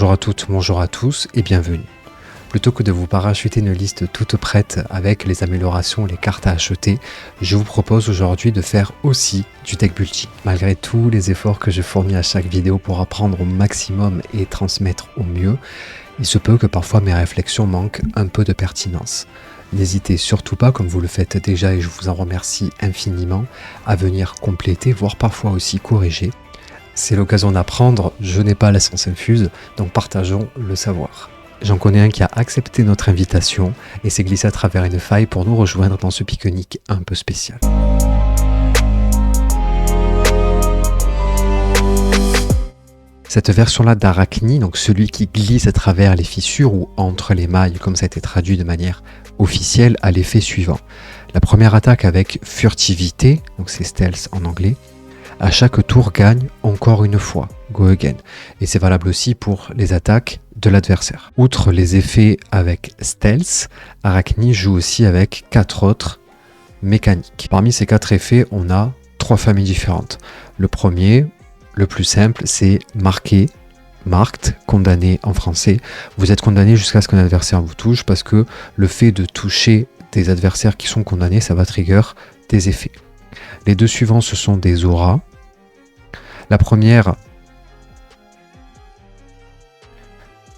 Bonjour à toutes, bonjour à tous et bienvenue. Plutôt que de vous parachuter une liste toute prête avec les améliorations, les cartes à acheter, je vous propose aujourd'hui de faire aussi du deck building. Malgré tous les efforts que je fournis à chaque vidéo pour apprendre au maximum et transmettre au mieux, il se peut que parfois mes réflexions manquent un peu de pertinence. N'hésitez surtout pas, comme vous le faites déjà et je vous en remercie infiniment, à venir compléter, voire parfois aussi corriger. C'est l'occasion d'apprendre, je n'ai pas la science infuse, donc partageons le savoir. J'en connais un qui a accepté notre invitation et s'est glissé à travers une faille pour nous rejoindre dans ce pique-nique un peu spécial. Cette version-là d'Arachni, donc celui qui glisse à travers les fissures ou entre les mailles, comme ça a été traduit de manière officielle, a l'effet suivant. La première attaque avec furtivité, donc c'est stealth en anglais, à chaque tour gagne encore une fois, go again. Et c'est valable aussi pour les attaques de l'adversaire. Outre les effets avec stealth, Arachni joue aussi avec 4 autres mécaniques. Parmi ces 4 effets, on a 3 familles différentes. Le premier, le plus simple, c'est marqué, marked, condamné en français. Vous êtes condamné jusqu'à ce qu'un adversaire vous touche parce que le fait de toucher des adversaires qui sont condamnés, ça va trigger des effets. Les deux suivants, ce sont des auras. La première,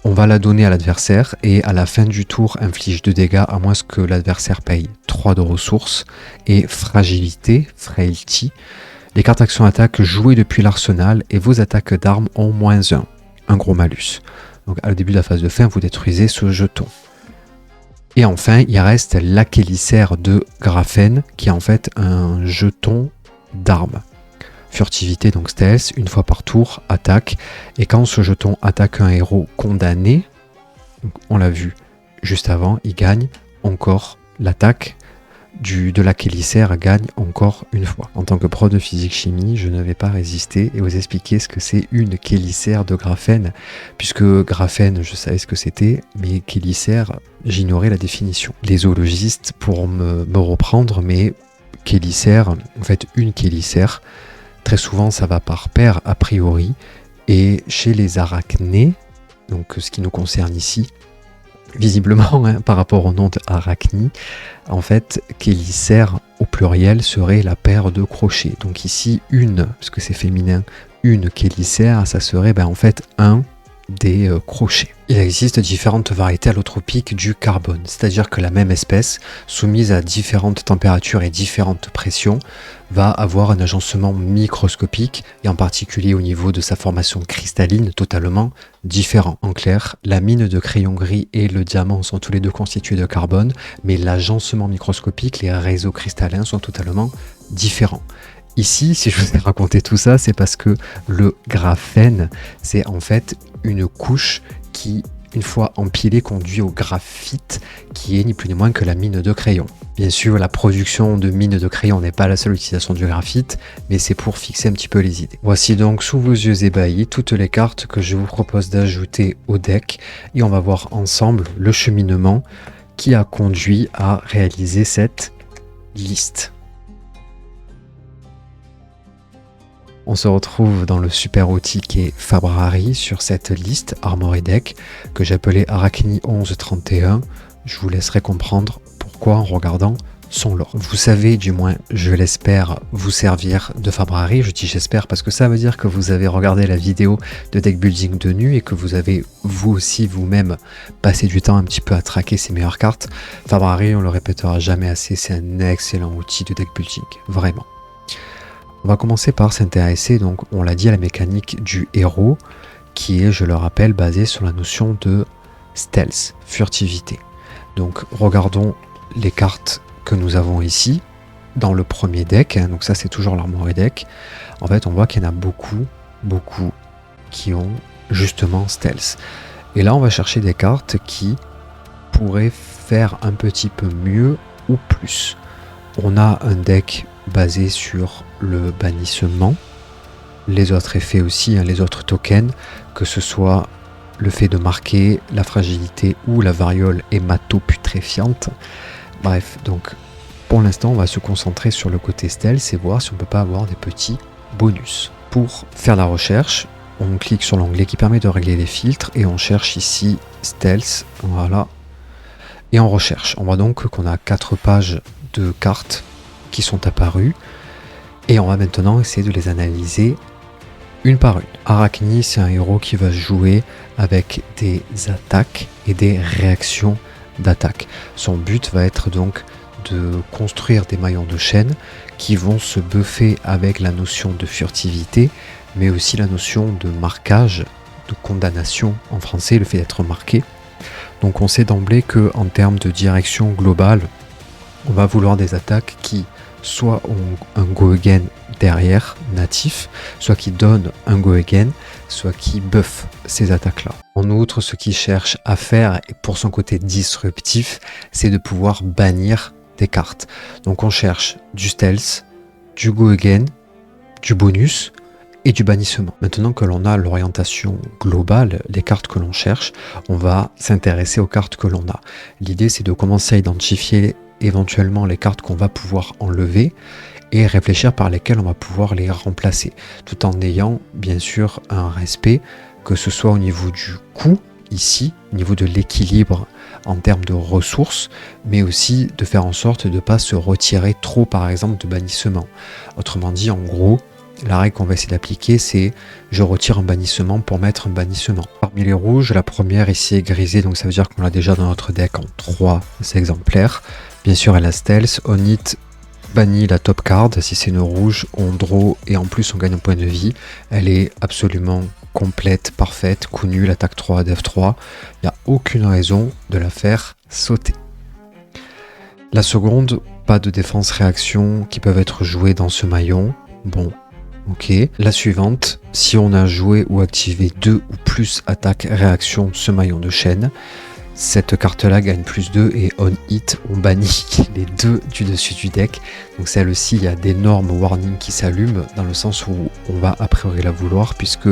on va la donner à l'adversaire et à la fin du tour inflige 2 dégâts à moins que l'adversaire paye 3 de ressources. Et fragilité, frailty, les cartes action attaque jouées depuis l'arsenal et vos attaques d'armes ont -1, un gros malus. Donc à le début de la phase de fin, vous détruisez ce jeton. Et enfin, il reste l'Achélicère de Graphène qui est en fait un jeton d'armes. Furtivité, donc stealth, une fois par tour, attaque. Et quand ce jeton attaque un héros condamné, on l'a vu juste avant, il gagne encore l'attaque de l'Achélicère, gagne encore une fois. En tant que pro de physique-chimie, je ne vais pas résister et vous expliquer ce que c'est une chélicère de graphène, puisque graphène, je savais ce que c'était, mais chélicère, j'ignorais la définition. Les zoologistes pourront me reprendre, mais chélicère, en fait une chélicère, très souvent ça va par paire a priori, et chez les arachnés, donc ce qui nous concerne ici, visiblement par rapport au nom d'Arachni, en fait chélicère au pluriel serait la paire de crochets. Donc ici une, parce que c'est féminin, une chélicère, ça serait en fait un des crochets. Il existe différentes variétés allotropiques du carbone, c'est-à-dire que la même espèce, soumise à différentes températures et différentes pressions, va avoir un agencement microscopique et en particulier au niveau de sa formation cristalline totalement différent. En clair, la mine de crayon gris et le diamant sont tous les deux constitués de carbone, mais l'agencement microscopique, les réseaux cristallins sont totalement différents. Ici, si je vous ai raconté tout ça, c'est parce que le graphène, c'est en fait une couche qui, une fois empilée, conduit au graphite, qui est ni plus ni moins que la mine de crayon. Bien sûr, la production de mine de crayon n'est pas la seule utilisation du graphite, mais c'est pour fixer un petit peu les idées. Voici donc sous vos yeux ébahis toutes les cartes que je vous propose d'ajouter au deck, et on va voir ensemble le cheminement qui a conduit à réaliser cette liste. On se retrouve dans le super outil qui est Fabrari sur cette liste Armory Deck que j'ai appelée Arachni 1131. Je vous laisserai comprendre pourquoi en regardant son lore. Vous savez, du moins je l'espère, vous servir de Fabrari. Je dis j'espère parce que ça veut dire que vous avez regardé la vidéo de deck building de nu et que vous avez vous aussi vous-même passé du temps un petit peu à traquer ces meilleures cartes. Fabrari, on le répétera jamais assez, c'est un excellent outil de deck building, vraiment. On va commencer par s'intéresser, donc on l'a dit, à la mécanique du héros, qui est, je le rappelle, basée sur la notion de stealth, furtivité. Donc regardons les cartes que nous avons ici, dans le premier deck, donc ça c'est toujours l'Armory Deck. En fait on voit qu'il y en a beaucoup qui ont justement stealth. Et là on va chercher des cartes qui pourraient faire un petit peu mieux ou plus. On a un deck basé sur le bannissement, les autres effets aussi, les autres tokens, que ce soit le fait de marquer, la fragilité ou la variole hématoputréfiante. Bref, donc pour l'instant on va se concentrer sur le côté stealth et voir si on peut pas avoir des petits bonus. Pour faire la recherche, on clique sur l'onglet qui permet de régler les filtres et on cherche ici Stealth, voilà, et on recherche. On voit donc qu'on a 4 pages de cartes qui sont apparues et on va maintenant essayer de les analyser une par une. Arachni, c'est un héros qui va jouer avec des attaques et des réactions d'attaque. Son but va être donc de construire des maillons de chaîne qui vont se buffer avec la notion de furtivité, mais aussi la notion de marquage, de condamnation en français, le fait d'être marqué. Donc on sait d'emblée qu'en termes de direction globale, on va vouloir des attaques qui soit ont un go again derrière, natif, soit qui donnent un go again, soit qui buffent ces attaques-là. En outre, ce qu'il cherche à faire, et pour son côté disruptif, c'est de pouvoir bannir des cartes. Donc on cherche du stealth, du go again, du bonus et du bannissement. Maintenant que l'on a l'orientation globale, les cartes que l'on cherche, on va s'intéresser aux cartes que l'on a. L'idée, c'est de commencer à identifier éventuellement les cartes qu'on va pouvoir enlever et réfléchir par lesquelles on va pouvoir les remplacer, tout en ayant bien sûr un respect, que ce soit au niveau du coût, ici, au niveau de l'équilibre en termes de ressources, mais aussi de faire en sorte de ne pas se retirer trop par exemple de bannissement. Autrement dit, en gros, la règle qu'on va essayer d'appliquer, c'est je retire un bannissement pour mettre un bannissement. Parmi les rouges, la première ici est grisée, donc ça veut dire qu'on l'a déjà dans notre deck en 3 exemplaires. Bien sûr, elle a stealth, on hit, bannit la top card. Si c'est une rouge, on draw et en plus on gagne un point de vie. Elle est absolument complète, parfaite, coup nul, attaque 3, def 3. Il n'y a aucune raison de la faire sauter. La seconde, pas de défense-réaction qui peuvent être jouées dans ce maillon. Bon, ok. La suivante, si on a joué ou activé 2 ou plus attaque-réaction ce maillon de chaîne, cette carte-là gagne plus 2 et on hit, on bannit les 2 du dessus du deck. Donc celle-ci, il y a d'énormes warnings qui s'allument dans le sens où on va a priori la vouloir, puisque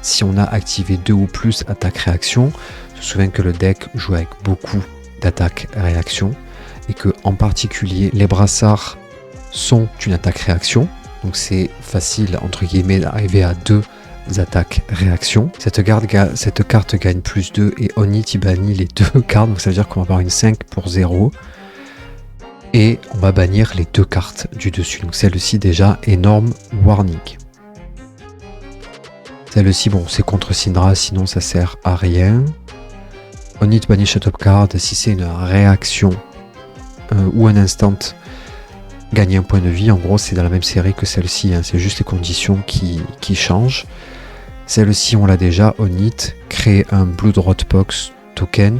si on a activé 2 ou plus attaque-réaction, je me souviens que le deck joue avec beaucoup d'attaque-réaction et que en particulier les brassards sont une attaque-réaction. Donc c'est facile entre guillemets d'arriver à 2 attaques réaction. Cette carte gagne plus 2 et on hit il bannit les 2 cartes, donc ça veut dire qu'on va avoir une 5 pour 0 et on va bannir les 2 cartes du dessus. Donc celle-ci déjà énorme warning. Celle-ci bon c'est contre Syndra, sinon ça sert à rien. On hit bannit la top card si c'est une réaction ou un instant. Gagner un point de vie, en gros c'est dans la même série que celle-ci, hein. C'est juste les conditions qui changent. Celle-ci on l'a déjà, on hit, créer un Blood Rot Box token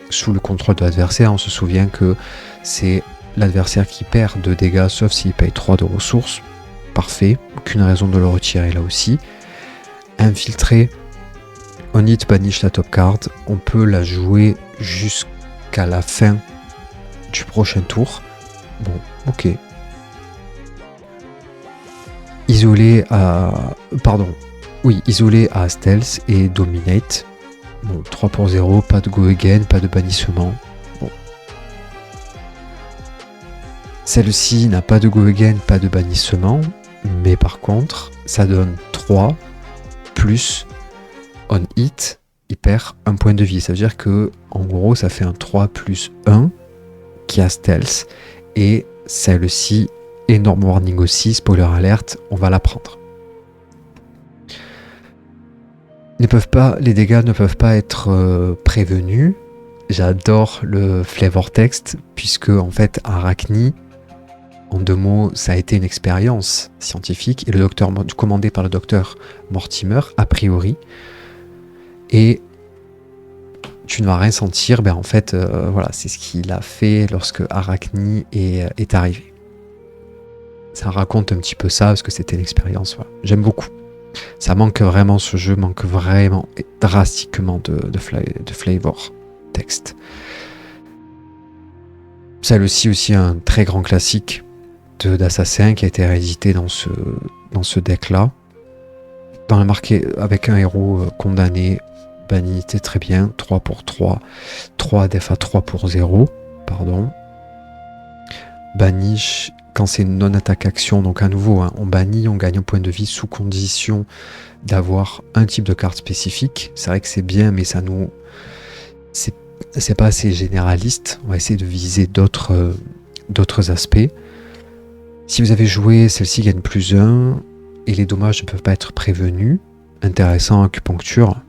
sous le contrôle de l'adversaire. On se souvient que c'est l'adversaire qui perd 2 dégâts sauf s'il paye 3 de ressources. Parfait, aucune raison de le retirer là aussi. Infiltrer, on hit banish la top card, on peut la jouer jusqu'à la fin du prochain tour. Bon, ok. Isolé à stealth et dominate. Bon, 3 pour 0, pas de go again, pas de bannissement. Bon. Celle-ci n'a pas de go again, pas de bannissement, mais par contre, ça donne 3 plus on hit, il perd un point de vie. Ça veut dire que, en gros, ça fait un 3 plus 1 qui a stealth, et celle-ci, énorme warning aussi, spoiler alert, on va la prendre. Les dégâts ne peuvent pas être prévenus. J'adore le flavor text, puisque en fait Arachni, en 2 mots, ça a été une expérience scientifique, et le docteur commandé par le docteur Mortimer, a priori, et tu ne vas rien sentir, ben en fait, voilà, c'est ce qu'il a fait lorsque Arachni est arrivé. Ça raconte un petit peu ça, parce que c'était l'expérience, voilà. J'aime beaucoup. Ça manque vraiment, ce jeu manque vraiment drastiquement de flavor text. Celle-ci aussi un très grand classique d'Assassin qui a été réédité dans ce deck-là. Dans le marqué avec un héros condamné, banni, c'est très bien, 3 pour 3, 3 def à 3 pour 0, pardon. Banish quand c'est une non-attaque action, donc à nouveau, hein, on bannit, on gagne un point de vie sous condition d'avoir un type de carte spécifique. C'est vrai que c'est bien, mais ça nous... C'est pas assez généraliste. On va essayer de viser d'autres aspects. Si vous avez joué, celle-ci gagne +1 et les dommages ne peuvent pas être prévenus. Intéressant, acupuncture,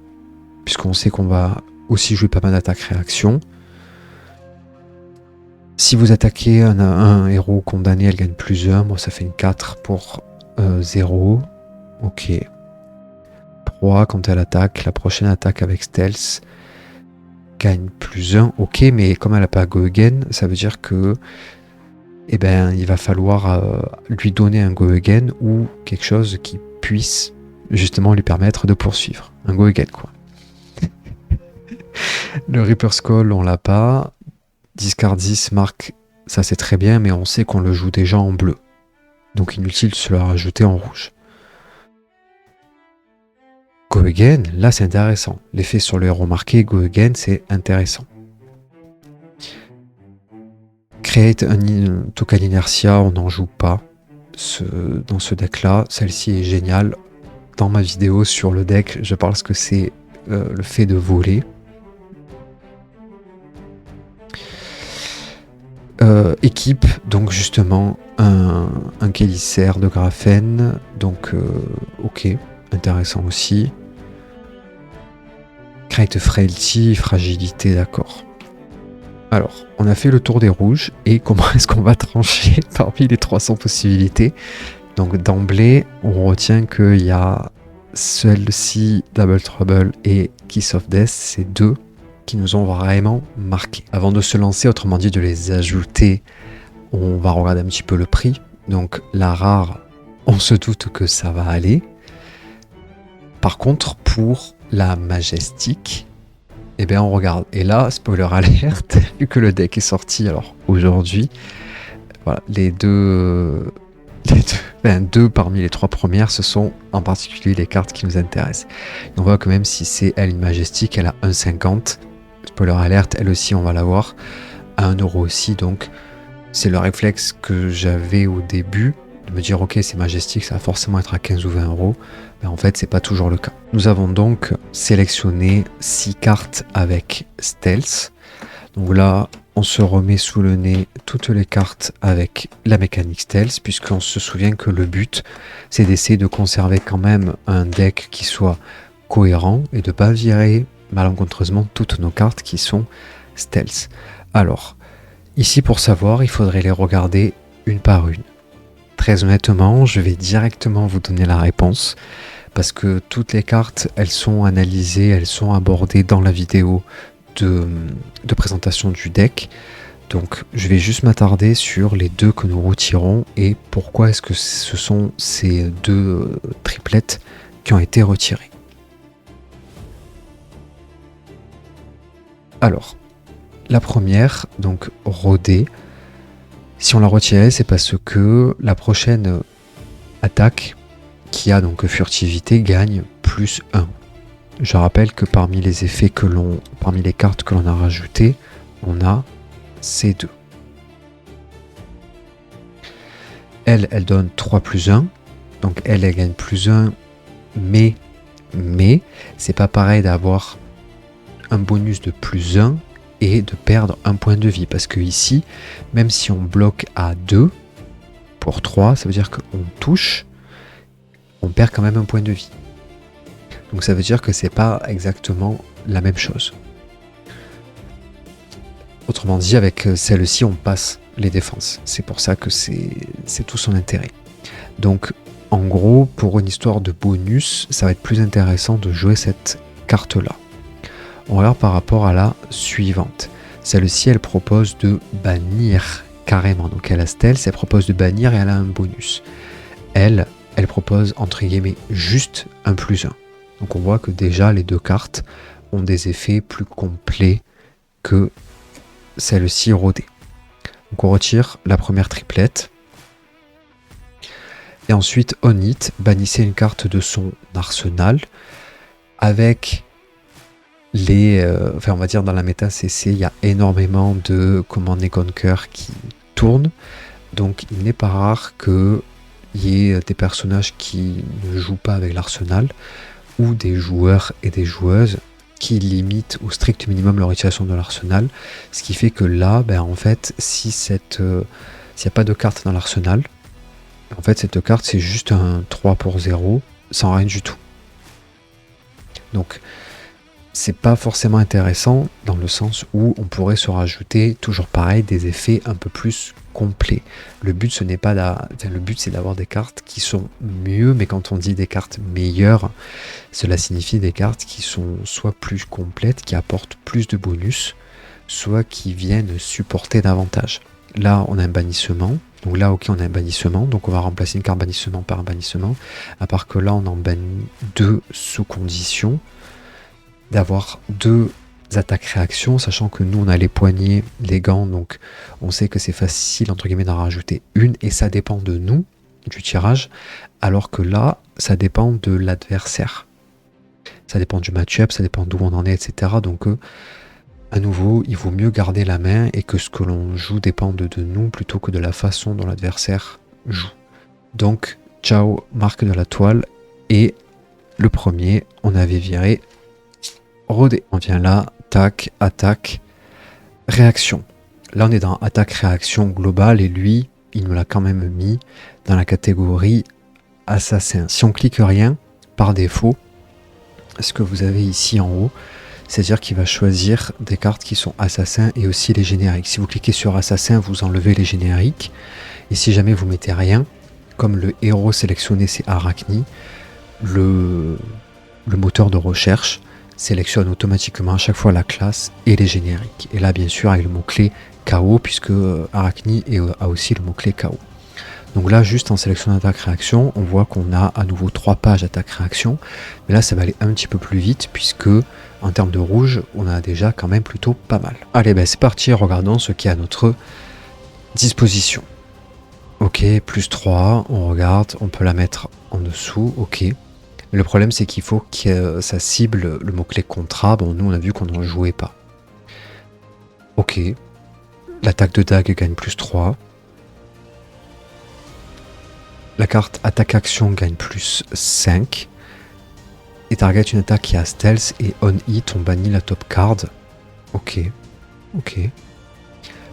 puisqu'on sait qu'on va aussi jouer pas mal d'attaques-réactions. Si vous attaquez un héros condamné, elle gagne +1. Moi, ça fait une 4 pour 0. Ok. 3 quand elle attaque. La prochaine attaque avec stealth gagne +1. Ok, mais comme elle n'a pas go again, ça veut dire que il va falloir lui donner un go again ou quelque chose qui puisse justement lui permettre de poursuivre. Un go again, quoi. Le Reaper's Call, on l'a pas. Discard 10 marque, ça c'est très bien, mais on sait qu'on le joue déjà en bleu. Donc inutile de se le rajouter en rouge. Go again, là c'est intéressant. L'effet sur le héros marqué, go again, c'est intéressant. Create un token inertia, on n'en joue pas dans ce deck-là. Celle-ci est géniale. Dans ma vidéo sur le deck, je parle ce que c'est le fait de voler. Équipe, donc justement un Kélisser de graphène, donc ok, intéressant aussi. Create frailty, fragilité, d'accord. Alors, on a fait le tour des rouges, et comment est-ce qu'on va trancher parmi les 300 possibilités? Donc d'emblée, on retient qu'il y a celle-ci, Double Trouble et Kiss of Death, ces deux qui nous ont vraiment marqué. Avant de se lancer, autrement dit de les ajouter, on va regarder un petit peu le prix. Donc la rare, on se doute que ça va aller. Par contre, pour la majestique, eh bien on regarde. Et là, spoiler alerte, vu que le deck est sorti alors aujourd'hui, voilà, deux parmi les 3 premières, ce sont en particulier les cartes qui nous intéressent. Et on voit que même si c'est elle une majestique, elle a 1,50. Spoiler alerte, elle aussi on va l'avoir à 1€ aussi, donc c'est le réflexe que j'avais au début, de me dire ok c'est majestique, ça va forcément être à 15 ou 20€, mais en fait c'est pas toujours le cas. Nous avons donc sélectionné 6 cartes avec Stealth, donc là on se remet sous le nez toutes les cartes avec la mécanique Stealth, puisqu'on se souvient que le but c'est d'essayer de conserver quand même un deck qui soit cohérent et de pas virer malencontreusement toutes nos cartes qui sont Stealth. Alors, ici pour savoir, il faudrait les regarder une par une. Très honnêtement, je vais directement vous donner la réponse, parce que toutes les cartes, elles sont analysées, elles sont abordées dans la vidéo de présentation du deck. Donc je vais juste m'attarder sur les deux que nous retirons et pourquoi est-ce que ce sont ces deux triplettes qui ont été retirées. Alors, la première, donc rodée, si on la retirait, c'est parce que la prochaine attaque, qui a donc furtivité, gagne +1. Je rappelle que parmi les effets parmi les cartes que l'on a rajoutées, on a ces deux. Elle donne 3+1, donc elle gagne +1, mais c'est pas pareil d'avoir un bonus de +1 et de perdre un point de vie, parce que ici, même si on bloque à 2 pour 3, ça veut dire qu'on touche, on perd quand même un point de vie. Donc ça veut dire que c'est pas exactement la même chose. Autrement dit, avec celle-ci, on passe les défenses. C'est pour ça que c'est tout son intérêt. Donc, en gros, pour une histoire de bonus, ça va être plus intéressant de jouer cette carte-là. On regarde par rapport à la suivante. Celle-ci, elle propose de bannir carrément. Donc elle a stealth, elle propose de bannir et elle a un bonus. Elle propose entre guillemets juste un +1. Donc on voit que déjà les deux cartes ont des effets plus complets que celle-ci rodée. Donc on retire la première triplette. Et ensuite, on it, bannissez une carte de son arsenal avec on va dire dans la méta CC, il y a énormément de Command & Conquer qui tournent. Donc il n'est pas rare qu'il y ait des personnages qui ne jouent pas avec l'arsenal, ou des joueurs et des joueuses qui limitent au strict minimum leur utilisation de l'arsenal, ce qui fait que là, en fait, s'il n'y a pas de carte dans l'arsenal, en fait cette carte c'est juste un 3 pour 0 sans rien du tout. Donc c'est pas forcément intéressant dans le sens où on pourrait se rajouter, toujours pareil, des effets un peu plus complets. Le but le but c'est d'avoir des cartes qui sont mieux, mais quand on dit des cartes meilleures, cela signifie des cartes qui sont soit plus complètes, qui apportent plus de bonus, soit qui viennent supporter davantage. Là on a un bannissement, donc là ok on a un bannissement, donc on va remplacer une carte bannissement par un bannissement, à part que là on en bannit 2 sous condition d'avoir 2 attaques-réactions, sachant que nous on a les poignets, les gants, donc on sait que c'est facile entre guillemets d'en rajouter une, et ça dépend de nous, du tirage, alors que là ça dépend de l'adversaire. Ça dépend du match-up, ça dépend d'où on en est, etc. Donc à nouveau, il vaut mieux garder la main et que ce que l'on joue dépende de nous plutôt que de la façon dont l'adversaire joue. Donc ciao, marque de la toile, et le premier, on avait viré Rodé. On vient là, tac, attaque, réaction. Là on est dans attaque-réaction globale, et lui, il me l'a quand même mis dans la catégorie assassin. Si on clique rien, par défaut, ce que vous avez ici en haut, c'est-à-dire qu'il va choisir des cartes qui sont assassins et aussi les génériques. Si vous cliquez sur assassin, vous enlevez les génériques, et si jamais vous mettez rien, comme le héros sélectionné c'est Arachni, le moteur de recherche sélectionne automatiquement à chaque fois la classe et les génériques. Et là, bien sûr, avec le mot-clé KO, puisque Arachni a aussi le mot-clé KO. Donc là, juste en sélectionnant attaque-réaction, on voit qu'on a à nouveau 3 pages attaque-réaction. Mais là, ça va aller un petit peu plus vite, puisque en termes de rouge, on a déjà quand même plutôt pas mal. Allez, c'est parti, regardons ce qui est à notre disposition. Ok, plus 3, on regarde, on peut la mettre en dessous, ok. Mais le problème, c'est qu'il faut que ça cible le mot-clé contrat. Bon, nous, on a vu qu'on n'en jouait pas. Ok. L'attaque de dague gagne plus 3. La carte attaque-action gagne plus 5. Et target une attaque qui a stealth, et on hit, on bannit la top card. Ok. Ok.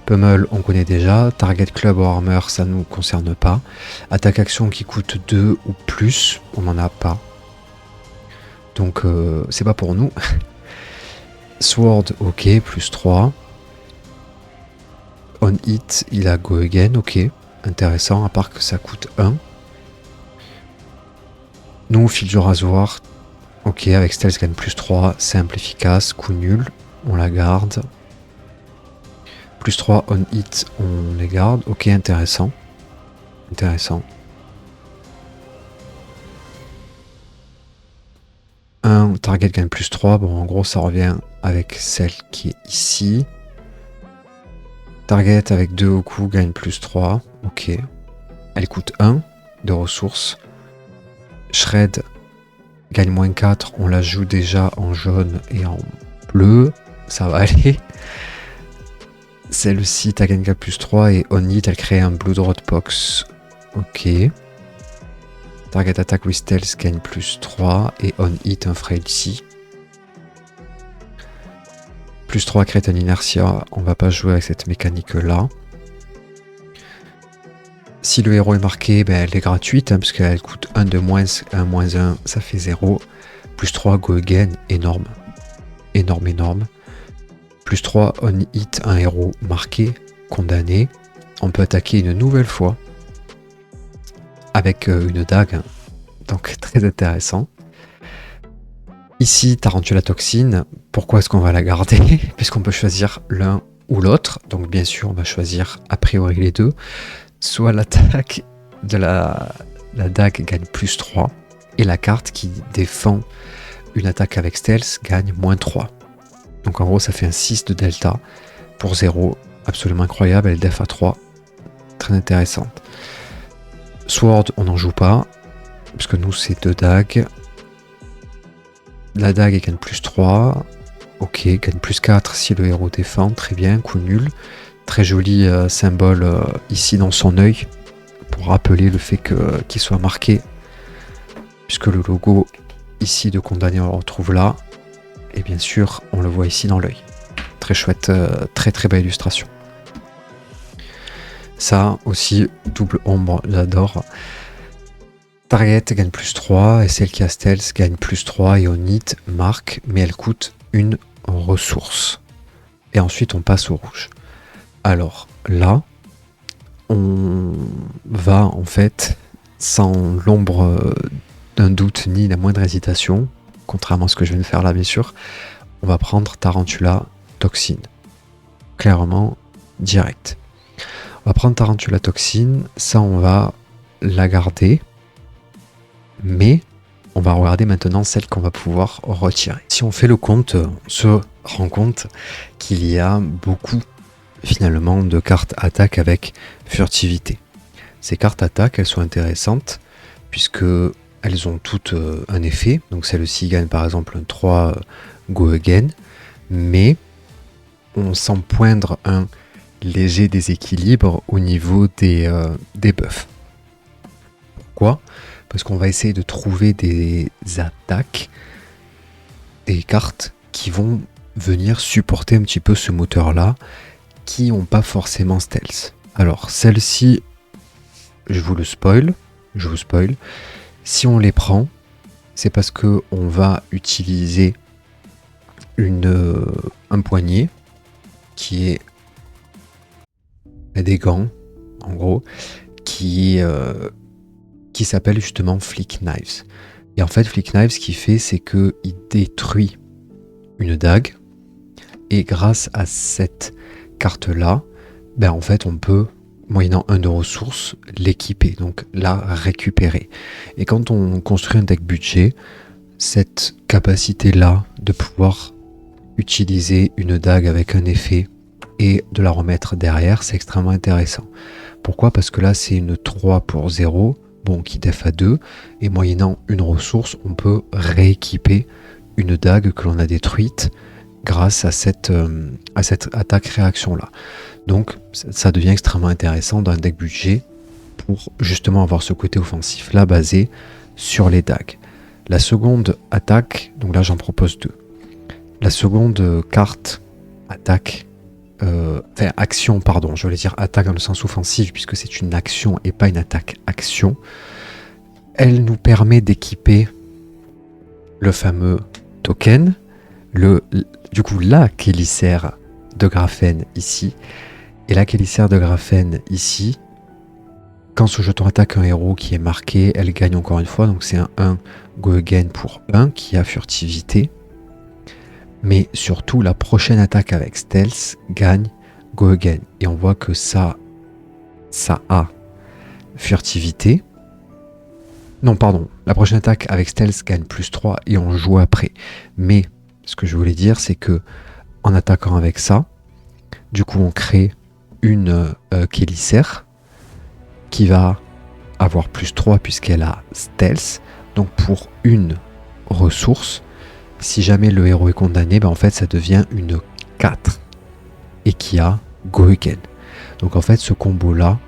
Pummel, on connaît déjà. Target club ou armor, ça ne nous concerne pas. Attaque-action qui coûte 2 ou plus, on n'en a pas. Donc c'est pas pour nous. Sword, ok, plus 3. On hit, il a go again, ok. Intéressant, à part que ça coûte 1. Nous, fil du rasoir, ok, avec stealth gagne plus 3, simple, efficace, coup nul, on la garde. Plus 3 on hit, on les garde, ok, intéressant. Intéressant. 1, target gagne plus 3, bon en gros ça revient avec celle qui est ici. Target avec 2 au coup gagne plus 3, ok. Elle coûte 1 de ressources. Shred gagne moins 4, on la joue déjà en jaune et en bleu, ça va aller. Celle-ci, Tagenga plus 3, et on hit, elle crée un Blood Rot Box, ok. Target attack with stealth gagne plus 3, et on hit un frailty. Plus 3 crée un inertia, on va pas jouer avec cette mécanique là. Si le héros est marqué, elle est gratuite, parce qu'elle coûte 1 de moins, 1 moins 1, ça fait 0. Plus 3 go again, énorme. Énorme, énorme. Plus 3 on hit, un héros marqué, condamné. On peut attaquer une nouvelle fois avec une dague, donc très intéressant. Ici, Tarantula Toxine, pourquoi est-ce qu'on va la garder? Puisqu'on peut choisir l'un ou l'autre, donc bien sûr on va choisir a priori les deux. Soit l'attaque de la dague gagne plus 3, et la carte qui défend une attaque avec stealth gagne moins 3. Donc en gros ça fait un 6 de delta pour 0, absolument incroyable, elle def à 3, très intéressante. Sword, on n'en joue pas, parce que nous c'est 2 dagues. La dague gagne plus 3, ok, gagne plus 4 si le héros défend, très bien, coup nul. Très joli symbole ici dans son œil, pour rappeler le fait qu'il soit marqué, puisque le logo ici de Condamné on le retrouve là, et bien sûr on le voit ici dans l'œil. Très chouette, très très belle illustration. Ça aussi, double ombre, j'adore. Target gagne plus 3 et celle qui a Stealth gagne plus 3 et on hit marque, mais elle coûte une ressource. Et ensuite on passe au rouge. Alors là, on va en fait, sans l'ombre d'un doute ni la moindre hésitation, contrairement à ce que je viens de faire là bien sûr, on va prendre Tarantula Toxine. Clairement, direct. On va prendre Tarantula Toxine, ça on va la garder, mais on va regarder maintenant celle qu'on va pouvoir retirer. Si on fait le compte, on se rend compte qu'il y a beaucoup finalement de cartes attaque avec furtivité. Ces cartes attaque, elles sont intéressantes puisque elles ont toutes un effet. Donc celle-ci gagne par exemple un 3 Go Again, mais on sent poindre un léger déséquilibre au niveau des buffs. Pourquoi ? Parce qu'on va essayer de trouver des attaques, des cartes qui vont venir supporter un petit peu ce moteur-là, qui n'ont pas forcément stealth. Alors, celle-ci, je vous spoil. Si on les prend, c'est parce qu'on va utiliser un poignet qui est des gants, en gros, qui s'appelle justement Flick Knives. Et en fait, Flick Knives, ce qu'il fait, c'est qu'il détruit une dague, et grâce à cette carte-là, ben en fait, on peut, moyennant 1 de ressources, l'équiper, donc la récupérer. Et quand on construit un deck budget, cette capacité-là de pouvoir utiliser une dague avec un effet et de la remettre derrière, c'est extrêmement intéressant. Pourquoi ? Parce que là, c'est une 3 pour 0, bon, qui def à 2, et moyennant une ressource, on peut rééquiper une dague que l'on a détruite grâce à cette attaque-réaction-là. Donc, ça devient extrêmement intéressant dans un deck budget pour justement avoir ce côté offensif-là basé sur les dagues. La seconde attaque, donc là j'en propose 2. La seconde carte attaque, action, pardon, je voulais dire attaque dans le sens offensif puisque c'est une action et pas une attaque-action. Elle nous permet d'équiper le fameux token, du coup la chélicère de graphène ici, et la chélicère de graphène ici, quand ce jeton attaque un héros qui est marqué, elle gagne encore une fois, donc c'est un 1 Go Again pour 1 qui a furtivité. Mais surtout, la prochaine attaque avec Stealth gagne Go Again. Et on voit que ça a furtivité. Non, pardon. La prochaine attaque avec Stealth gagne plus 3 et on joue après. Mais ce que je voulais dire, c'est que en attaquant avec ça, du coup, on crée une chélicère qui va avoir plus 3 puisqu'elle a Stealth. Donc pour une ressource, si jamais le héros est condamné, ben en fait ça devient une 4 et qui a Go Again. Donc en fait ce combo là,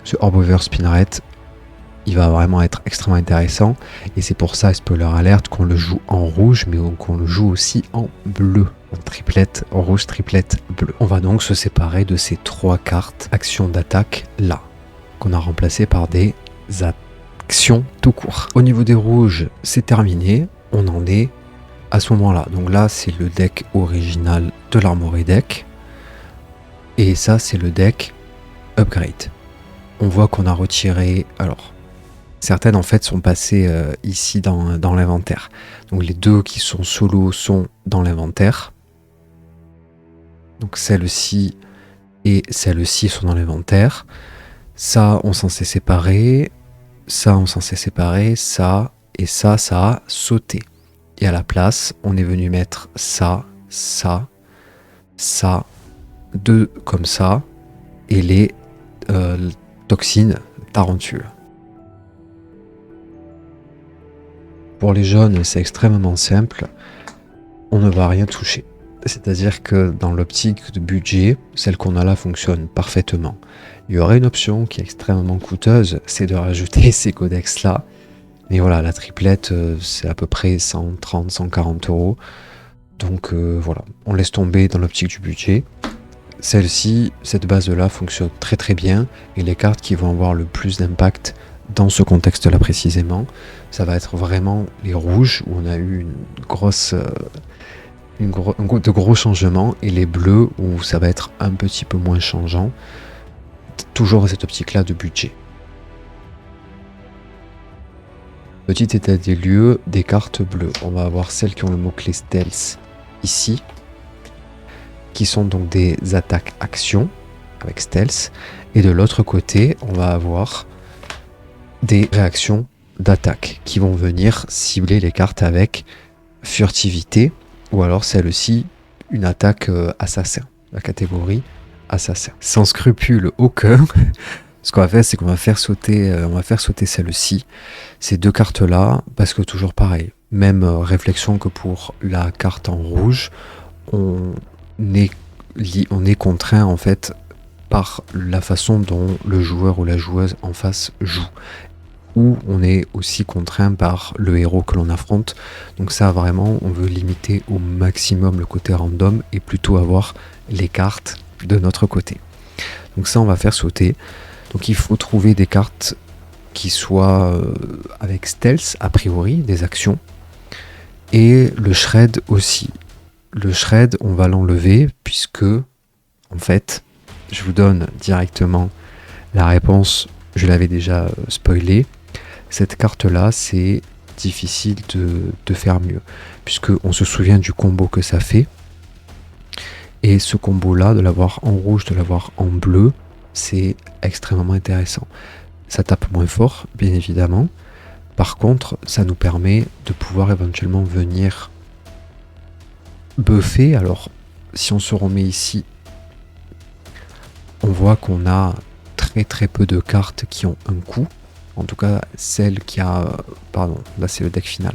ce Orbover Spinneret, il va vraiment être extrêmement intéressant et c'est pour ça, spoiler alerte, qu'on le joue en rouge mais qu'on le joue aussi en bleu, en triplette rouge, triplette bleu. On va donc se séparer de ces 3 cartes actions d'attaque là, qu'on a remplacées par des actions tout court. Au niveau des rouges, c'est terminé, on en est à ce moment-là. Donc là, c'est le deck original de l'Armory Deck. Et ça, c'est le deck Upgrade. On voit qu'on a retiré... Alors, certaines, en fait, sont passées ici dans l'inventaire. Donc les 2 qui sont solo sont dans l'inventaire. Donc celle-ci et celle-ci sont dans l'inventaire. Ça, on s'en s'est séparé. Ça, on s'en s'est séparé. Ça et ça a sauté. Et à la place, on est venu mettre ça, 2 comme ça, et les toxines tarentules. Pour les jaunes, c'est extrêmement simple. On ne va rien toucher. C'est-à-dire que dans l'optique de budget, celle qu'on a là fonctionne parfaitement. Il y aurait une option qui est extrêmement coûteuse, c'est de rajouter ces codex-là. Mais voilà, la triplette, c'est à peu près 130, 140 euros. Donc voilà, on laisse tomber dans l'optique du budget. Celle-ci, cette base-là fonctionne très très bien. Et les cartes qui vont avoir le plus d'impact dans ce contexte-là précisément, ça va être vraiment les rouges, où on a eu de gros changements, et les bleus, où ça va être un petit peu moins changeant. Toujours cette optique-là de budget. Petit état des lieux des cartes bleues. On va avoir celles qui ont le mot-clé stealth ici, qui sont donc des attaques actions avec stealth. Et de l'autre côté, on va avoir des réactions d'attaque qui vont venir cibler les cartes avec furtivité, ou alors celle-ci, une attaque assassin, la catégorie assassin. Sans scrupule aucun. Ce qu'on va faire, c'est qu'on va faire sauter celle-ci, ces deux cartes-là, parce que toujours pareil, même réflexion que pour la carte en rouge, on est contraint en fait par la façon dont le joueur ou la joueuse en face joue. Ou on est aussi contraint par le héros que l'on affronte. Donc ça vraiment, on veut limiter au maximum le côté random et plutôt avoir les cartes de notre côté. Donc ça, on va faire sauter. Donc il faut trouver des cartes qui soient avec stealth, a priori, des actions. Et le shred aussi. Le shred, on va l'enlever puisque, en fait, je vous donne directement la réponse. Je l'avais déjà spoilé. Cette carte-là, c'est difficile de faire mieux. Puisqu'on se souvient du combo que ça fait. Et ce combo-là, de l'avoir en rouge, de l'avoir en bleu, c'est extrêmement intéressant. Ça tape moins fort, bien évidemment. Par contre, ça nous permet de pouvoir éventuellement venir buffer. Alors, si on se remet ici, on voit qu'on a très très peu de cartes qui ont un coup. En tout cas, celle qui a... Pardon, là c'est le deck final.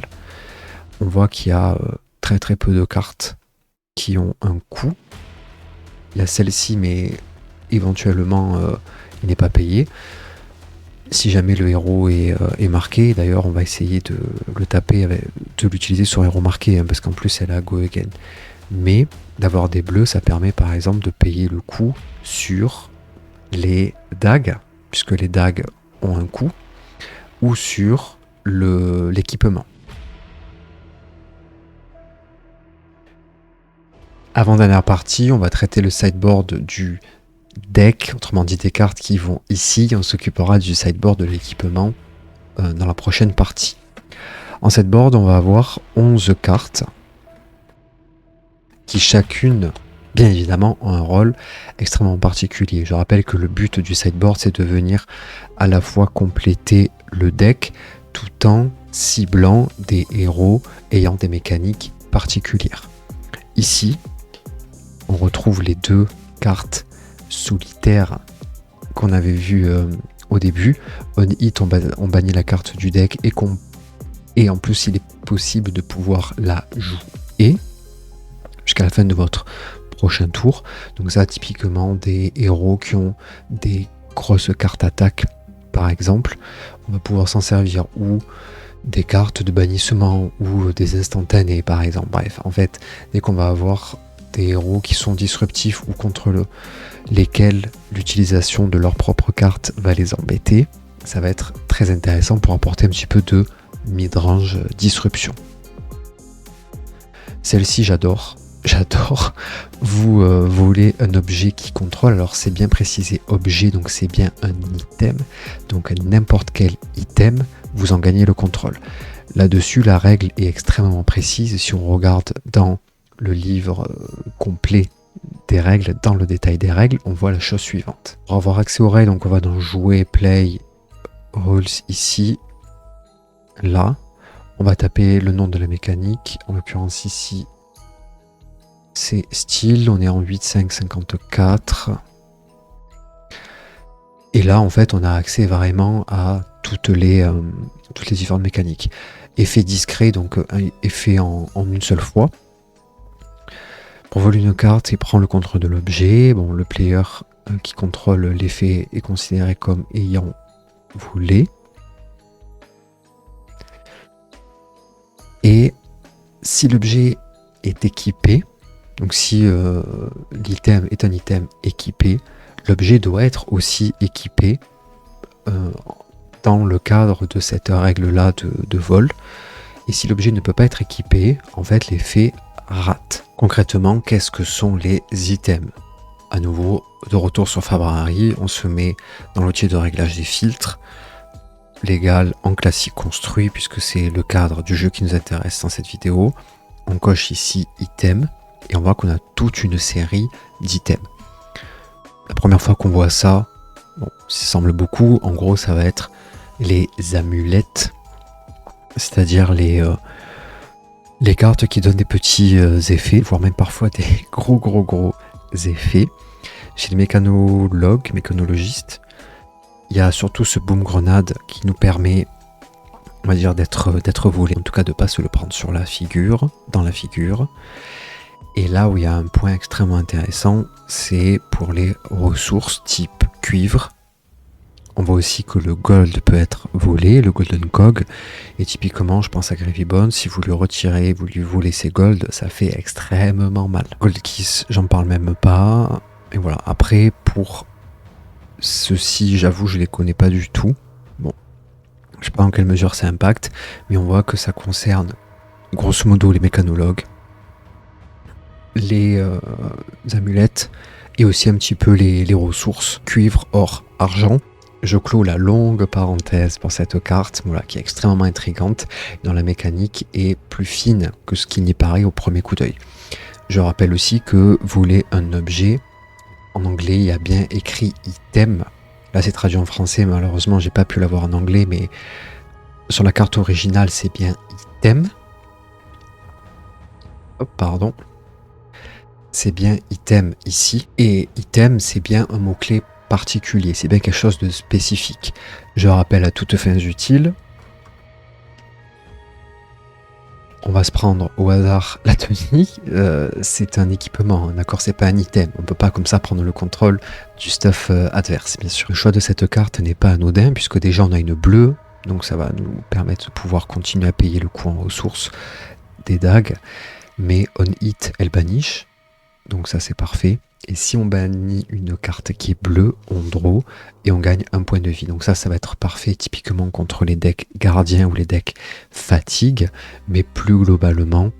On voit qu'il y a très très peu de cartes qui ont un coup. Il y a celle-ci, mais éventuellement il n'est pas payé. Si jamais le héros est marqué, d'ailleurs on va essayer de le taper, de l'utiliser sur héros marqué, hein, parce qu'en plus elle a Go Again. Mais d'avoir des bleus, ça permet par exemple de payer le coup sur les dagues, puisque les dagues ont un coût, ou sur l'équipement. Avant-dernière partie, on va traiter le sideboard du deck, autrement dit des cartes qui vont ici. On s'occupera du sideboard de l'équipement dans la prochaine partie. En sideboard, on va avoir 11 cartes qui chacune, bien évidemment, ont un rôle extrêmement particulier. Je rappelle que le but du sideboard, c'est de venir à la fois compléter le deck tout en ciblant des héros ayant des mécaniques particulières. Ici, on retrouve les deux cartes solitaires qu'on avait vues au début. On hit, on bannit la carte du deck et en plus il est possible de pouvoir la jouer jusqu'à la fin de votre prochain tour. Donc ça, typiquement des héros qui ont des grosses cartes attaque par exemple, on va pouvoir s'en servir, ou des cartes de bannissement ou des instantanés par exemple. Bref, en fait, dès qu'on va avoir des héros qui sont disruptifs ou contre lesquels l'utilisation de leur propre carte va les embêter, ça va être très intéressant pour apporter un petit peu de mid-range disruption. Celle-ci, j'adore. Vous voulez un objet qui contrôle, alors c'est bien précisé objet, donc c'est bien un item, donc n'importe quel item, vous en gagnez le contrôle. Là-dessus, la règle est extrêmement précise. Si on regarde dans le livre complet des règles, dans le détail des règles, on voit la chose suivante. Pour avoir accès aux règles, donc on va dans jouer, play, rules ici, là, on va taper le nom de la mécanique, en l'occurrence ici, c'est style, on est en 8.5.54. Et là, en fait, on a accès vraiment à toutes les différentes mécaniques. Effet discret, donc effet en une seule fois. Pour voler une carte, il prend le contrôle de l'objet. Bon, le player qui contrôle l'effet est considéré comme ayant volé. Et si l'objet est équipé, donc si l'item est un item équipé, l'objet doit être aussi équipé dans le cadre de cette règle-là de vol. Et si l'objet ne peut pas être équipé, en fait l'effet rate. Concrètement, qu'est-ce que sont les items? À nouveau, de retour sur Fabrari, on se met dans l'outil de réglage des filtres, légal en classique construit, puisque c'est le cadre du jeu qui nous intéresse dans cette vidéo. On coche ici item, et on voit qu'on a toute une série d'items. La première fois qu'on voit ça, bon, ça semble beaucoup, en gros ça va être les amulettes, c'est-à-dire les cartes qui donnent des petits effets, voire même parfois des gros effets. Chez les mécanologistes, il y a surtout ce boom grenade qui nous permet, on va dire, d'être volé, en tout cas de ne pas se le prendre sur la figure, dans la figure. Et là où il y a un point extrêmement intéressant, c'est pour les ressources type cuivre. On voit aussi que le gold peut être volé, le golden cog, et typiquement, je pense à Gravy Bones, si vous lui retirez, vous lui volez ses gold, ça fait extrêmement mal. Gold Kiss, j'en parle même pas. Et voilà, après, pour ceux-ci, j'avoue, je les connais pas du tout. Bon, je sais pas en quelle mesure ça impacte, mais on voit que ça concerne, grosso modo, les mécanologues, les amulettes, et aussi un petit peu les ressources, cuivre, or, argent. Je clôt la longue parenthèse pour cette carte, voilà, qui est extrêmement intrigante, dont la mécanique est plus fine que ce qui n'y paraît au premier coup d'œil. Je rappelle aussi que voler un objet, en anglais il y a bien écrit item, là c'est traduit en français, malheureusement j'ai pas pu l'avoir en anglais, mais sur la carte originale c'est bien item. Oh, pardon. C'est bien item ici, et item c'est bien un mot-clé particulier, c'est bien quelque chose de spécifique. Je rappelle à toutes fins utiles, on va se prendre au hasard la tenue, c'est un équipement, d'accord, c'est pas un item, on peut pas comme ça prendre le contrôle du stuff adverse, bien sûr. Le choix de cette carte n'est pas anodin, puisque déjà on a une bleue, donc ça va nous permettre de pouvoir continuer à payer le coût en ressources des dagues, mais on hit elle banish, donc ça c'est parfait. Et si on bannit une carte qui est bleue, on draw et on gagne un point de vie. Donc ça va être parfait typiquement contre les decks gardiens ou les decks fatigue. Mais plus globalement,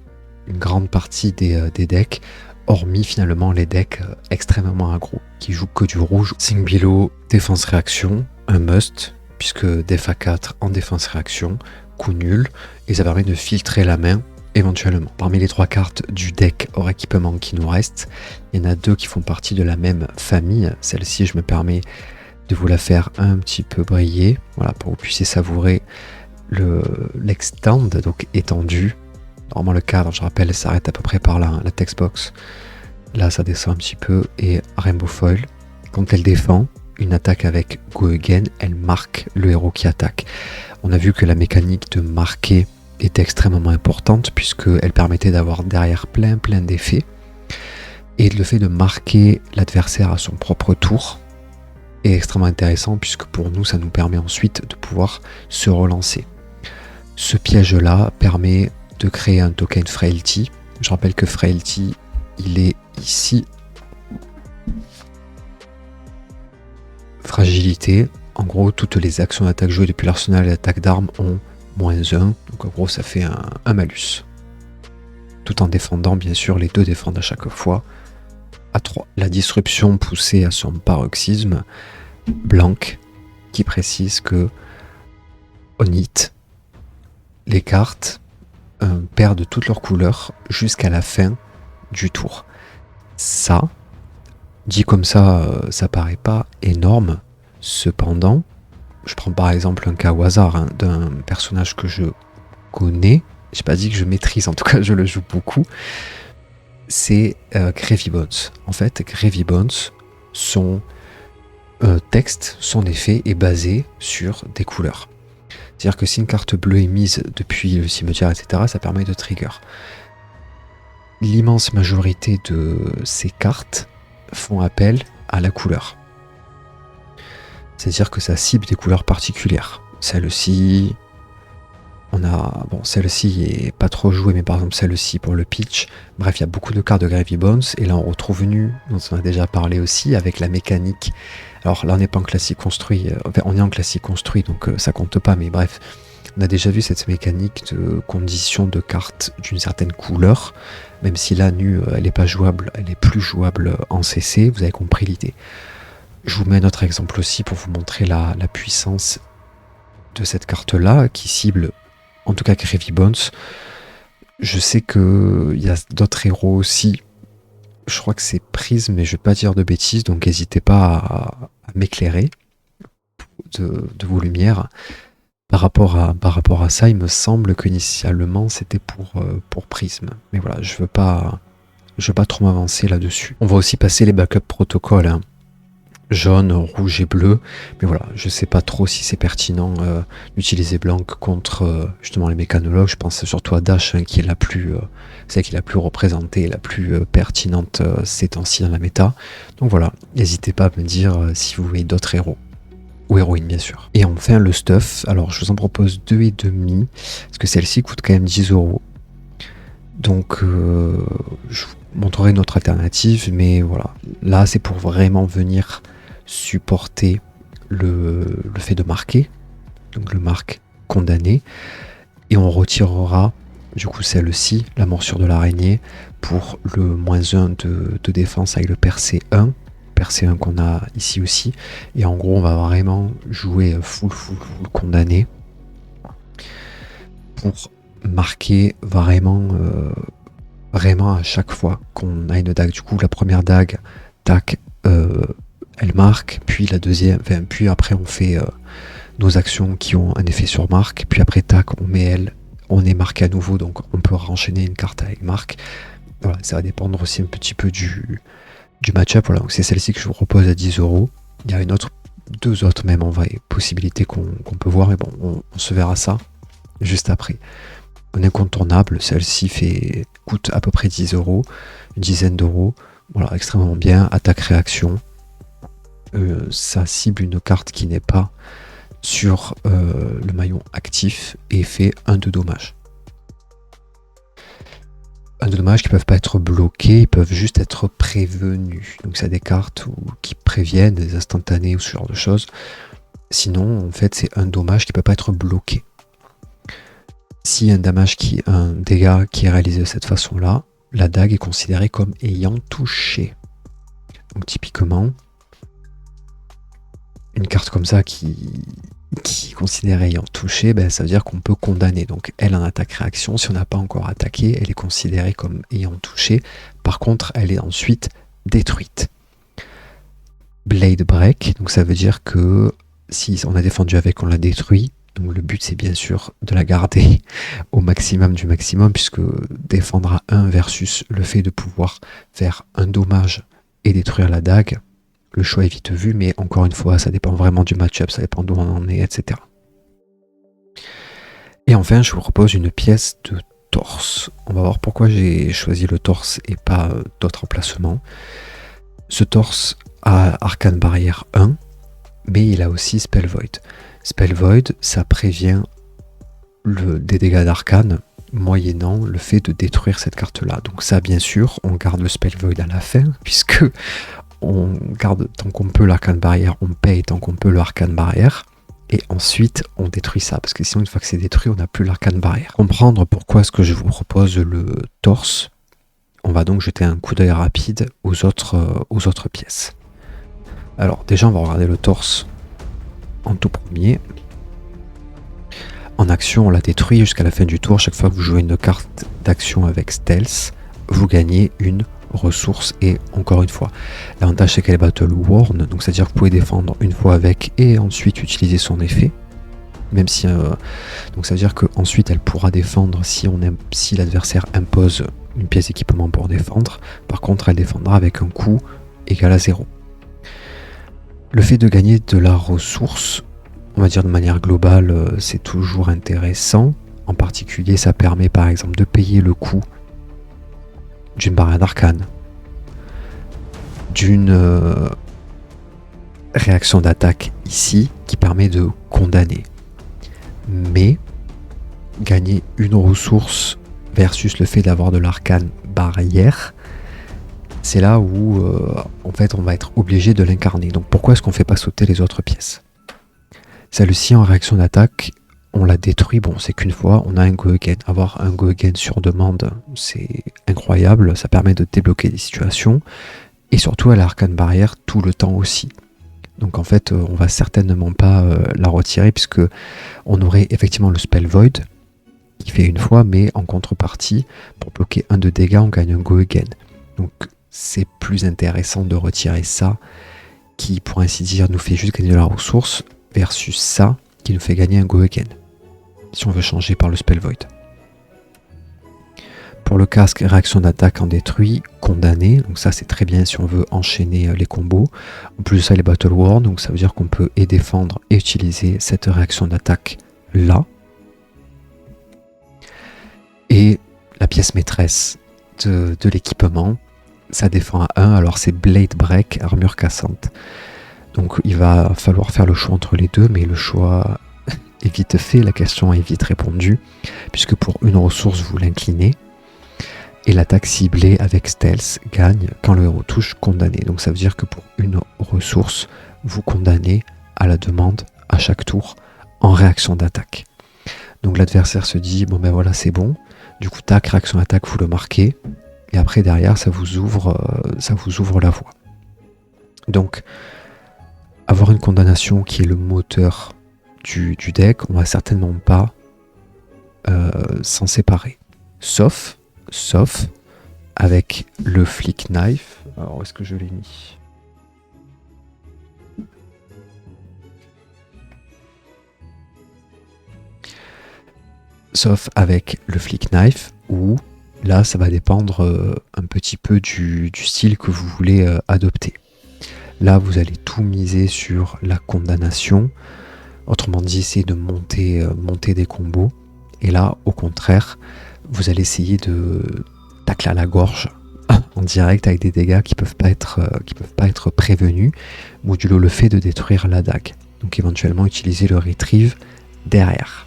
une grande partie des decks, hormis finalement les decks extrêmement aggro, qui jouent que du rouge. Sing Below, défense réaction, un must, puisque def à 4 en défense réaction, coup nul. Et ça permet de filtrer la main éventuellement. Parmi les 3 cartes du deck hors équipement qui nous restent, il y en a 2 qui font partie de la même famille. Celle-ci, je me permets de vous la faire un petit peu briller, voilà, pour que vous puissiez savourer l'extend, donc étendu. Normalement, le cadre, je rappelle, s'arrête à peu près par là, la textbox. Là, ça descend un petit peu. Et Rainbow Foil, quand elle défend une attaque avec Go Again, elle marque le héros qui attaque. On a vu que la mécanique de marquer est extrêmement importante, puisqu'elle permettait d'avoir derrière plein d'effets, et le fait de marquer l'adversaire à son propre tour est extrêmement intéressant, puisque pour nous ça nous permet ensuite de pouvoir se relancer. Ce piège là permet de créer un token Frailty. Je rappelle que Frailty il est ici, fragilité, en gros toutes les actions d'attaque jouées depuis l'arsenal et d'attaque d'armes ont -1, donc en gros ça fait un malus. Tout en défendant, bien sûr, les 2 défendent à chaque fois à 3. La disruption poussée à son paroxysme, blanc, qui précise que on hit, les cartes perdent toutes leurs couleurs jusqu'à la fin du tour. Ça, dit comme ça, ça paraît pas énorme, cependant, je prends par exemple un cas au hasard d'un personnage que je connais, j'ai pas dit que je maîtrise, en tout cas je le joue beaucoup, c'est Gravy Bones. En fait, Gravy Bones, son texte, son effet est basé sur des couleurs. C'est-à-dire que si une carte bleue est mise depuis le cimetière, etc., ça permet de trigger. l'immense majorité de ces cartes font appel à la couleur. C'est-à-dire que ça cible des couleurs particulières. Celle-ci, celle-ci est pas trop jouée, mais par exemple celle-ci pour le pitch. Bref, il y a beaucoup de cartes de Gravy Bones, et là on retrouve Nu, dont on a déjà parlé aussi, avec la mécanique. Alors là on n'est pas en classique construit, on est en classique construit, donc ça compte pas, mais bref. On a déjà vu cette mécanique de condition de cartes d'une certaine couleur, même si là, Nu, elle n'est pas jouable, elle est plus jouable en CC, vous avez compris l'idée. Je vous mets un autre exemple aussi pour vous montrer la puissance de cette carte-là, qui cible, en tout cas Gravy Bones. Je sais qu'il y a d'autres héros aussi, je crois que c'est Prism, mais je ne vais pas dire de bêtises, donc n'hésitez pas à m'éclairer de vos lumières. Par rapport à ça, il me semble qu'initialement c'était pour Prism. Mais voilà, je veux pas trop m'avancer là-dessus. On va aussi passer les backup protocoles, hein. Jaune, rouge et bleu. Mais voilà, je sais pas trop si c'est pertinent d'utiliser blanc contre justement les mécanologues. Je pense surtout à Dash, hein, qui est celle qui est la plus représentée, la plus pertinente ces temps-ci dans la méta. Donc voilà, n'hésitez pas à me dire si vous voyez d'autres héros. Ou héroïne bien sûr. Et enfin le stuff, alors je vous en propose 2,5 parce que celle-ci coûte quand même 10€. Donc je vous montrerai une autre alternative, mais voilà, là c'est pour vraiment venir supporter le fait de marquer, donc le marque condamné, et on retirera du coup celle-ci, la morsure de l'araignée, pour le -1 de défense avec le percé 1 qu'on a ici aussi, et en gros on va vraiment jouer full condamné pour marquer vraiment à chaque fois qu'on a une dague. Du coup la première dague, tac, elle marque, puis la deuxième, puis après on fait nos actions qui ont un effet sur marque, puis après tac, on est marqué à nouveau, donc on peut renchaîner une carte avec marque. Voilà, ça va dépendre aussi un petit peu du match-up. Voilà, donc c'est celle-ci que je vous propose à 10€. Il y a deux autres même en vrai possibilités qu'on peut voir, mais bon, on se verra ça juste après. Un incontournable, celle-ci coûte à peu près 10€, une dizaine d'euros. Voilà, extrêmement bien. Attaque-réaction. Ça cible une carte qui n'est pas sur le maillon actif et fait 1 de dommage. 1 de dommage qui peuvent pas être bloqués, ils peuvent juste être prévenus. Donc c'est des cartes qui préviennent des instantanés ou ce genre de choses. Sinon, en fait, c'est un dommage qui peut pas être bloqué. Si un dégât qui est réalisé de cette façon-là, la dague est considérée comme ayant touché. Donc typiquement, une carte comme ça qui est considérée ayant touché, ça veut dire qu'on peut condamner. Donc elle en attaque-réaction, si on n'a pas encore attaqué, elle est considérée comme ayant touché. Par contre, elle est ensuite détruite. Blade Break, donc ça veut dire que si on a défendu avec, on l'a détruit. Donc le but c'est bien sûr de la garder au maximum du maximum, puisque défendre à 1 versus le fait de pouvoir faire un dommage et détruire la dague, le choix est vite vu, mais encore une fois ça dépend vraiment du match-up, ça dépend d'où on en est, etc. Et enfin je vous propose une pièce de torse. On va voir pourquoi j'ai choisi le torse et pas d'autres emplacements. Ce torse a Arcane Barrière 1, mais il a aussi Spell Void. Spell Void, ça prévient des dégâts d'arcane moyennant le fait de détruire cette carte-là. Donc ça, bien sûr, on garde le Spell Void à la fin, puisque on garde tant qu'on peut l'arcane barrière, on paye tant qu'on peut l'arcane barrière, et ensuite on détruit ça, parce que sinon une fois que c'est détruit, on n'a plus l'arcane barrière. Comprendre pourquoi est-ce que je vous propose le torse, on va donc jeter un coup d'œil rapide aux autres pièces. Alors déjà, on va regarder le torse en tout premier. En action, on la détruit jusqu'à la fin du tour. Chaque fois que vous jouez une carte d'action avec Stealth, vous gagnez une ressource. Et encore une fois, l'avantage c'est qu'elle est Battle Worn, donc c'est à dire que vous pouvez défendre une fois avec et ensuite utiliser son effet. Même si donc ça veut dire qu'ensuite elle pourra défendre si l'adversaire impose une pièce d'équipement pour défendre. Par contre, elle défendra avec un coût égal à 0. Le fait de gagner de la ressource, on va dire de manière globale, c'est toujours intéressant. En particulier, ça permet par exemple de payer le coût d'une barrière d'arcane, d'une réaction d'attaque ici qui permet de condamner. Mais gagner une ressource versus le fait d'avoir de l'arcane barrière, c'est là où en fait on va être obligé de l'incarner. Donc pourquoi est-ce qu'on fait pas sauter les autres pièces? Celle-ci en réaction d'attaque, on la détruit, bon c'est qu'une fois, on a un go again. Avoir un go again sur demande, c'est incroyable, ça permet de débloquer des situations, et surtout elle a l'arcane barrière tout le temps aussi. Donc en fait on va certainement pas la retirer, puisque on aurait effectivement le spell void, qui fait une fois, mais en contrepartie, pour bloquer 1 de dégâts, on gagne un go again. Donc c'est plus intéressant de retirer ça, qui pour ainsi dire nous fait juste gagner de la ressource, versus ça, qui nous fait gagner un go again, si on veut changer par le spell void. Pour le casque, réaction d'attaque en détruit, condamné, donc ça c'est très bien si on veut enchaîner les combos. En plus de ça, les battle war, donc ça veut dire qu'on peut et défendre et utiliser cette réaction d'attaque là. Et la pièce maîtresse de l'équipement, ça défend à 1, alors c'est Blade Break, armure cassante. Donc il va falloir faire le choix entre les deux, mais le choix est vite fait, la question est vite répondue, puisque pour une ressource vous l'inclinez, et l'attaque ciblée avec stealth gagne quand le héros touche condamné. Donc ça veut dire que pour une ressource, vous condamnez à la demande à chaque tour en réaction d'attaque. Donc l'adversaire se dit, bon ben voilà c'est bon, du coup tac, réaction d'attaque, vous le marquez, et après derrière ça vous ouvre la voie. Donc avoir une condamnation qui est le moteur du deck, on va certainement pas s'en séparer. Sauf avec le flick knife. Alors où est-ce que je l'ai mis? Sauf avec le flick knife, où là ça va dépendre un petit peu du style que vous voulez adopter. Là vous allez tout miser sur la condamnation, autrement dit essayer de monter des combos, et là au contraire vous allez essayer de tacler à la gorge en direct avec des dégâts qui peuvent pas être prévenus, modulo le fait de détruire la dague, donc éventuellement utiliser le retrieve derrière.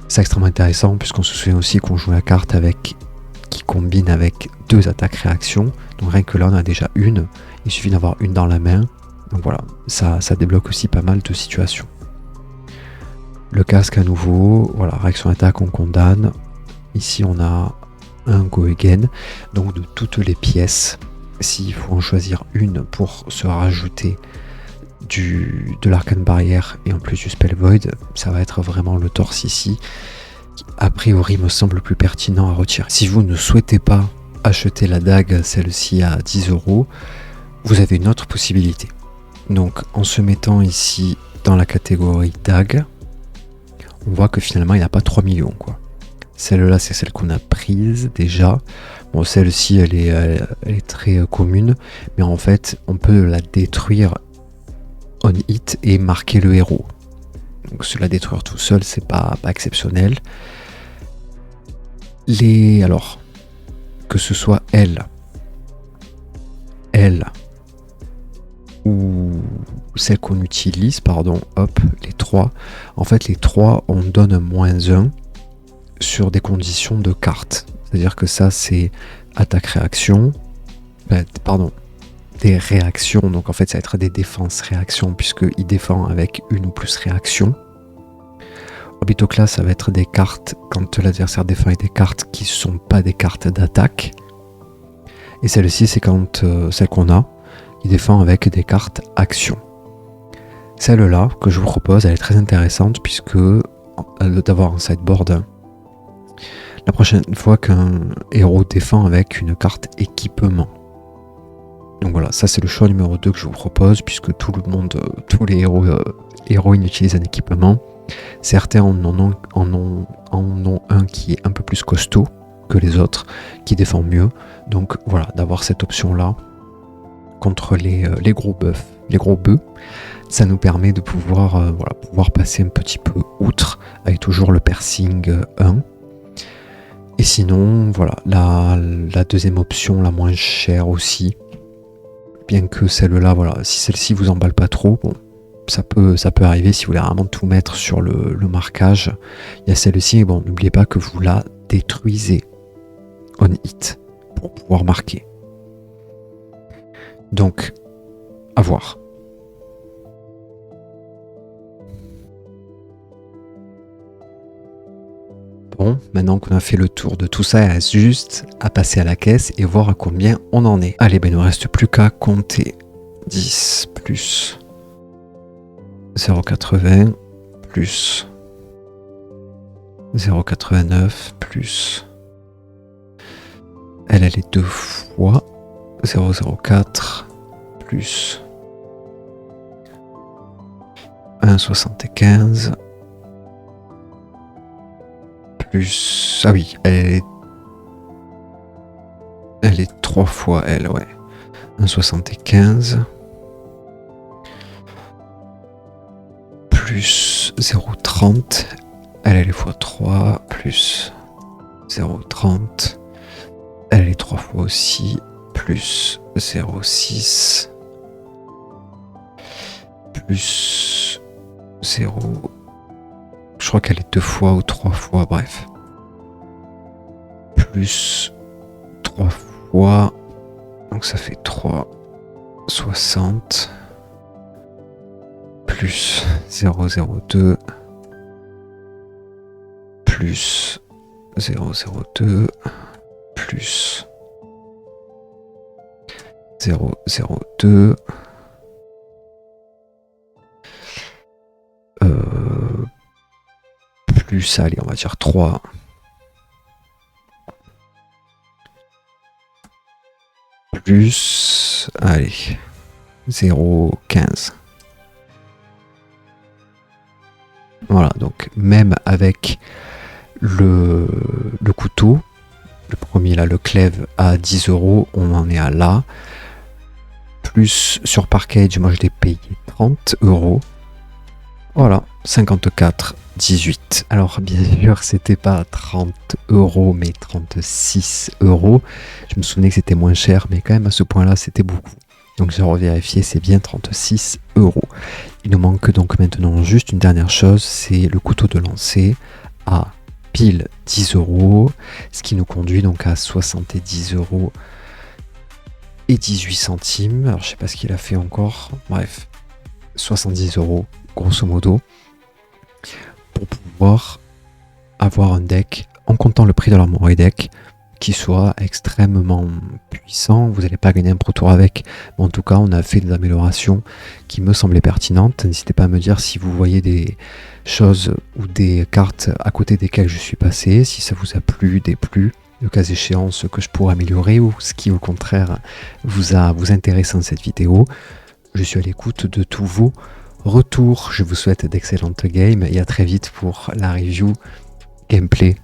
C'est extrêmement intéressant puisqu'on se souvient aussi qu'on joue la carte qui combine avec 2 attaques réactions, donc rien que là on a déjà une, il suffit d'avoir une dans la main, donc voilà, ça débloque aussi pas mal de situations. Le casque à nouveau, voilà, réaction attaque, on condamne. Ici on a un go again, donc de toutes les pièces, s'il faut en choisir une pour se rajouter de l'arcane barrière et en plus du spell void, ça va être vraiment le torse ici, qui a priori me semble plus pertinent à retirer. Si vous ne souhaitez pas acheter la dague, celle-ci à 10 €, vous avez une autre possibilité. Donc en se mettant ici dans la catégorie dague, on voit que finalement il n'y a pas 3 millions quoi. Celle-là c'est celle qu'on a prise déjà. Bon, celle-ci elle est très commune, mais en fait on peut la détruire on hit et marquer le héros. Donc se la détruire tout seul c'est pas exceptionnel. Alors que ce soit elle ou celle qu'on utilise, les 3. En fait, les 3, on donne -1 sur des conditions de carte. C'est-à-dire que ça, c'est attaque-réaction. Des réactions. Donc en fait, ça va être des défenses-réactions, puisqu'il défend avec une ou plus réactions. Orbitoclase, ça va être des cartes quand l'adversaire défend avec des cartes qui ne sont pas des cartes d'attaque. Et celle-ci, c'est quand celle qu'on a, il défend avec des cartes action. Celle-là que je vous propose, elle est très intéressante puisque d'avoir un sideboard, la prochaine fois qu'un héros défend avec une carte équipement. Donc voilà, ça c'est le choix numéro 2 que je vous propose, puisque tous les héroïnes utilisent un équipement. Certains en ont un qui est un peu plus costaud que les autres, qui défend mieux. Donc voilà, d'avoir cette option-là contre les gros bœufs, ça nous permet de pouvoir passer un petit peu outre, avec toujours le piercing 1. Et sinon, voilà, la deuxième option, la moins chère aussi, bien que celle-là, voilà, si celle-ci vous emballe pas trop, bon, ça peut arriver si vous voulez vraiment tout mettre sur le marquage. Il y a celle-ci, bon, n'oubliez pas que vous la détruisez on hit pour pouvoir marquer. Donc, à voir. Bon, maintenant qu'on a fait le tour de tout ça, il reste juste à passer à la caisse et voir à combien on en est. Allez, ben il ne reste plus qu'à compter. 10 plus 0,80 plus 0,89 plus elle est deux fois 0,04 plus 1,75 plus... Ah oui, elle est 3 fois elle, ouais. 1,75 plus 0,30, elle est fois 3 plus 0,30, elle est 3 fois aussi, plus 0,6 plus 0, je crois qu'elle est 2 fois ou 3 fois, bref, plus 3 fois, donc ça fait 3,60 plus 0,02 plus 0,02 plus 0,02 plus, allez, on va dire 3 plus, allez, 0,15. Voilà, donc même avec le couteau, le premier là, le clève à 10 €, on en est à là. Plus sur Parkage, moi je l'ai payé 30 €. Voilà, 54,18. Alors bien sûr, c'était pas 30 € mais 36 €. Je me souvenais que c'était moins cher, mais quand même à ce point-là, c'était beaucoup. Donc j'ai revérifié, c'est bien 36 €. Il nous manque donc maintenant juste une dernière chose, c'est le couteau de lancer à pile 10 €, ce qui nous conduit donc à 70 € et 18 centimes. Alors je sais pas ce qu'il a fait encore, bref, 70 € grosso modo, pour pouvoir avoir un deck, en comptant le prix de l'armoire deck, qui soit extrêmement puissant. Vous n'allez pas gagner un Pro Tour avec, mais en tout cas on a fait des améliorations qui me semblaient pertinentes. N'hésitez pas à me dire si vous voyez des choses ou des cartes à côté desquelles je suis passé, si ça vous a plu, déplu, le cas échéant ce que je pourrais améliorer ou ce qui au contraire vous intéresse dans cette vidéo. Je suis à l'écoute de tous vos retours. Je vous souhaite d'excellentes games et à très vite pour la review gameplay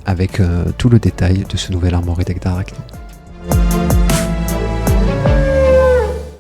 avec tout le détail de ce nouvel Armory Deck d'Arachne.